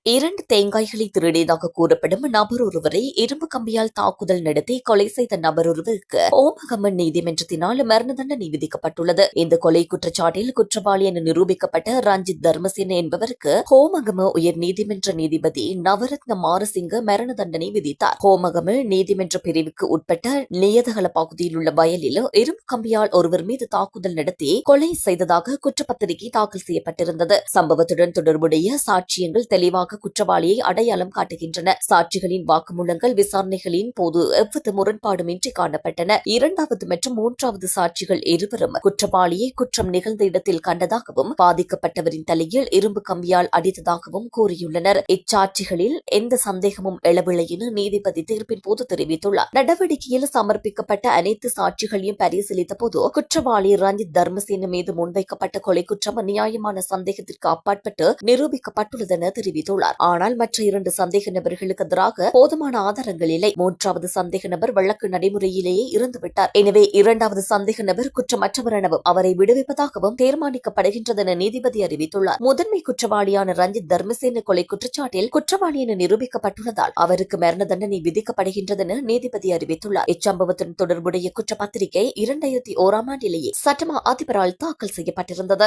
2 தேங்காய்களை திருடியதாக கூறப்படும் நபர் ஒருவரை இரும்பு கம்பியால் தாக்குதல் நடத்தி கொலை செய்த நபர் ஒருவருக்கு ஓமகம நீதிமன்றத்தினால் மரண தண்டனை விதிக்கப்பட்டுள்ளது. இந்த கொலை குற்றச்சாட்டில் குற்றவாளி என நிரூபிக்கப்பட்ட ரஞ்சித் தர்மசேன என்பவருக்கு ஹோமகம உயர் நீதிமன்ற நீதிபதி நவரத்ன மாரசிங்க மரண தண்டனை விதித்தார். ஹோமகம நீதிமன்ற பிரிவுக்கு உட்பட்ட நியதகல பகுதியில் உள்ள வயலில் இரும்பு கம்பியால் ஒருவர் மீது தாக்குதல் நடத்தி கொலை செய்ததாக குற்றப்பத்திரிகை தாக்கல் செய்யப்பட்டிருந்தது. சம்பவத்துடன் தொடர்புடைய சாட்சியங்கள் தெளிவாக குற்றவாளியை அடையாளம் காட்டுகின்றன. சாட்சிகளின் வாக்குமூலங்கள் விசாரணைகளின் போது எவ்வித முரண்பாடுமின்றி காணப்பட்டன. 2வது மற்றும் 3வது சாட்சிகள் இருவரும் குற்றவாளியை குற்றம் நிகழ்ந்த இடத்தில் கண்டதாகவும் பாதிக்கப்பட்டவரின் தலையில் இரும்பு கம்பியால் அடித்ததாகவும் கூறியுள்ளனர். இச்சாட்சிகளில் எந்த சந்தேகமும் எழவில்லை என நீதிபதி தீர்ப்பின் போது தெரிவித்துள்ளார். நடவடிக்கையில் சமர்ப்பிக்கப்பட்ட அனைத்து சாட்சிகளையும் பரிசீலித்த போது குற்றவாளி ரஞ்சித் தர்மசேன மீது முன்வைக்கப்பட்ட கொலை குற்றம் நியாயமான சந்தேகத்திற்கு அப்பாற்பட்டு நிரூபிக்கப்பட்டுள்ளது என தெரிவித்துள்ளார். ஆனால் மற்ற 2 சந்தேக நபர்களுக்கு எதிராக போதுமான ஆதாரங்கள் இல்லை. 3வது சந்தேக நபர் வழக்கு நடைமுறையிலேயே இறந்துவிட்டார். எனவே 2வது சந்தேக நபர் குற்றமற்றவர் எனவும் அவரை விடுவிப்பதாகவும் தீர்மானிக்கப்படுகின்றது என நீதிபதி அறிவித்துள்ளார். முதன்மை குற்றவாளியான ரஞ்சித் தர்மசேன கொலை குற்றச்சாட்டில் குற்றவாளி என நிரூபிக்கப்பட்டுள்ளதால் அவருக்கு மரண தண்டனை விதிக்கப்படுகின்றது என நீதிபதி அறிவித்துள்ளார். இச்சம்பவத்துடன் தொடர்புடைய குற்றப்பத்திரிகை 2001ஆம் ஆண்டிலேயே சட்டமா அதிபரால் தாக்கல் செய்யப்பட்டிருந்தது.